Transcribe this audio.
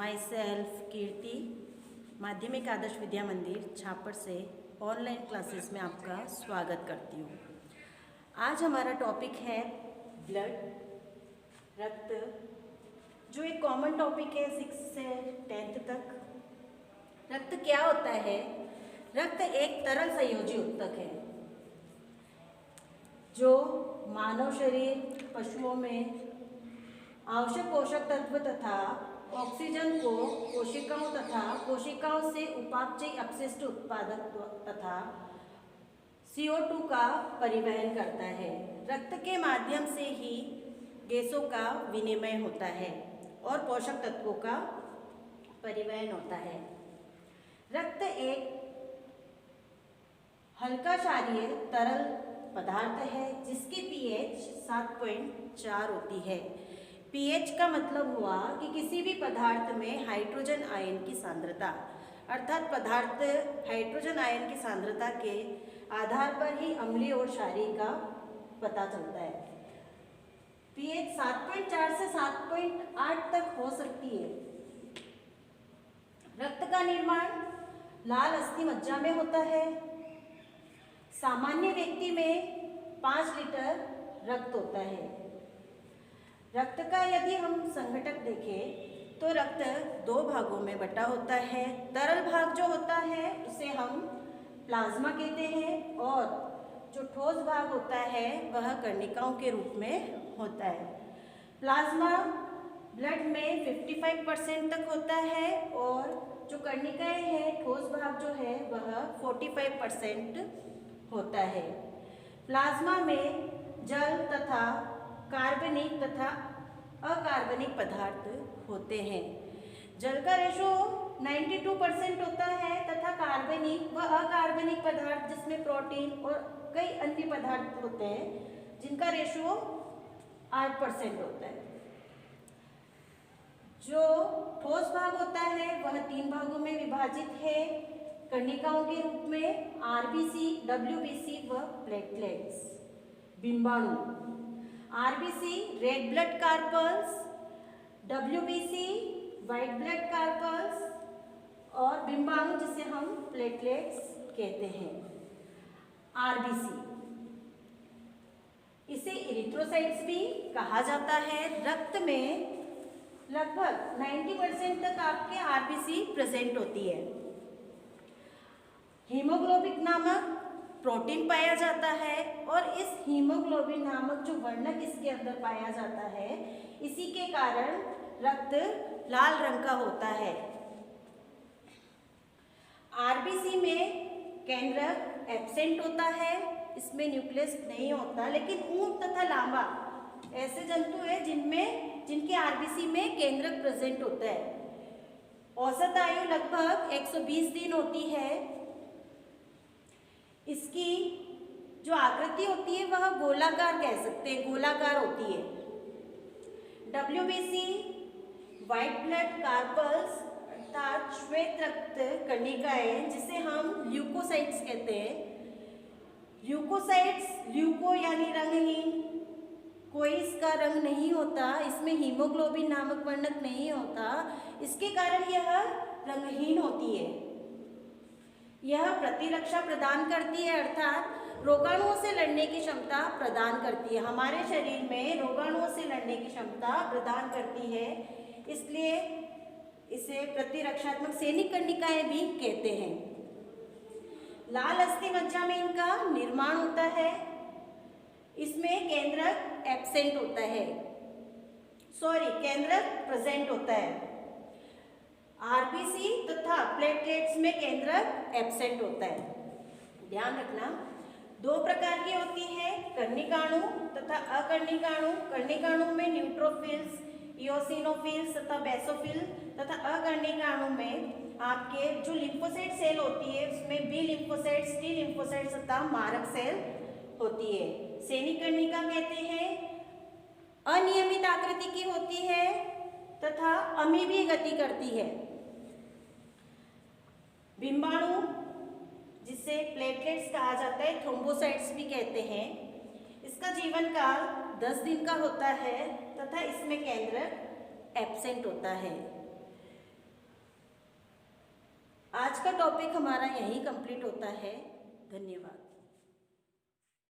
My self कीर्ति, माध्यमिक आदर्श विद्या मंदिर छापर से ऑनलाइन क्लासेस में आपका स्वागत करती हूँ। आज हमारा टॉपिक है ब्लड, रक्त, जो एक कॉमन टॉपिक है 6 से 10th तक। रक्त क्या होता है? रक्त एक तरल संयोजी उत्तक है जो मानव शरीर, पशुओं में आवश्यक पोषक तत्व तथा ऑक्सीजन को कोशिकाओं तथा कोशिकाओं से उपापचयी अपशिष्ट उत्पादक तथा CO2 का परिवहन करता है। रक्त के माध्यम से ही गैसों का विनिमय होता है और पोषक तत्वों का परिवहन होता है। रक्त एक हल्का क्षारीय तरल पदार्थ है जिसकी pH 7.4 होती है। pH का मतलब हुआ कि किसी भी पदार्थ में हाइड्रोजन आयन की सांद्रता, अर्थात पदार्थ हाइड्रोजन आयन की सांद्रता के आधार पर ही अम्लीय और क्षारीय का पता चलता है। pH 7.4 से 7.8 तक हो सकती है। रक्त का निर्माण लाल अस्थि मज्जा में होता है। सामान्य व्यक्ति में 5 लीटर रक्त होता है। रक्त का यदि हम संघटक देखें तो रक्त 2 भागों में बटा होता है। तरल भाग जो होता है उसे हम प्लाज्मा कहते हैं और जो ठोस भाग होता है वह कर्णिकाओं के रूप में होता है। प्लाज्मा ब्लड में 55% तक होता है और जो कर्णिकाएं हैं, ठोस भाग जो है वह 45% होता है। प्लाज्मा में जल तथा कार्बनिक तथा अकार्बनिक पदार्थ होते हैं। जल का रेशो 92% होता है तथा कार्बनिक व अकार्बनिक पदार्थ जिसमें प्रोटीन और कई अन्य पदार्थ होते हैं जिनका रेशो 8% होता है। जो ठोस भाग होता है वह 3 भागों में विभाजित है कर्णिकाओं के रूप में RBC, WBC व प्लेटलेट्स। बिंबाणु RBC red blood corpuscles, WBC white blood corpuscles और बिंबाणु जिसे हम प्लेटलेट्स कहते हैं। RBC इसे इरिथ्रोसाइट्स भी कहा जाता है। रक्त में लगभग 90% तक आपके RBC प्रेजेंट होती है। हीमोग्लोबिन नामक प्रोटीन पाया जाता है और इस हीमोग्लोबिन नामक जो वर्णक इसके अंदर पाया जाता है, इसी के कारण रक्त लाल रंग का होता है। RBC में केंद्रक एब्सेंट होता है, इसमें न्यूक्लियस नहीं होता, लेकिन ऊंट तथा लामा ऐसे जंतु हैं जिनके RBC में केंद्रक प्रेजेंट होता है। औसत आयु लगभग 120 दिन होती है। इसकी जो आकृति होती है वह गोलाकार कह सकते हैं, गोलाकार होती है। WBC व्हाइट ब्लड कार्पल्स अर्थात श्वेत रक्त कणिकाएं जिसे हम ल्यूकोसाइट्स कहते हैं। ल्यूकोसाइट्स, ल्यूको यानी रंगहीन, कोई इसका रंग नहीं होता, इसमें हीमोग्लोबिन नामक वर्णक नहीं होता, इसके कारण यह रंगहीन होती है। यह प्रतिरक्षा प्रदान करती है अर्थात रोगाणुओं से लड़ने की क्षमता प्रदान करती है। हमारे शरीर में रोगाणुओं से लड़ने की क्षमता प्रदान करती है, इसलिए इसे प्रतिरक्षात्मक सैनिक कणिकाएं भी कहते हैं। लाल अस्थि मज्जा में इनका निर्माण होता है। इसमें केंद्रक एब्सेंट होता है, केंद्रक प्रेजेंट होता है। RBC तथा प्लेटलेट्स में केंद्रक एब्सेंट होता है। ध्यान रखना, 2 प्रकार की होती है, कर्णिकाणु तथा अकर्णिकाणु। कर्णिकाणु में न्यूट्रोफिल्स, इओसिनोफिल्स तथा बेसोफिल तथा अकर्णिकाणु में आपके जो लिम्फोसाइट सेल होती है उसमें B लिम्फोसाइट्स, T लिम्फोसाइट्स तथा मारक सेल होती है। सैनिक कर्णिका कहते हैं, अनियमित आकृति की होती है तथा अमीबीय गति करती है। बिंबाणु जिसे प्लेटलेट्स कहा जाता है, थ्रोम्बोसाइट्स भी कहते हैं, इसका जीवन काल 10 दिन का होता है तथा इसमें केंद्रक एब्सेंट होता है। आज का टॉपिक हमारा यहीं कंप्लीट होता है। धन्यवाद।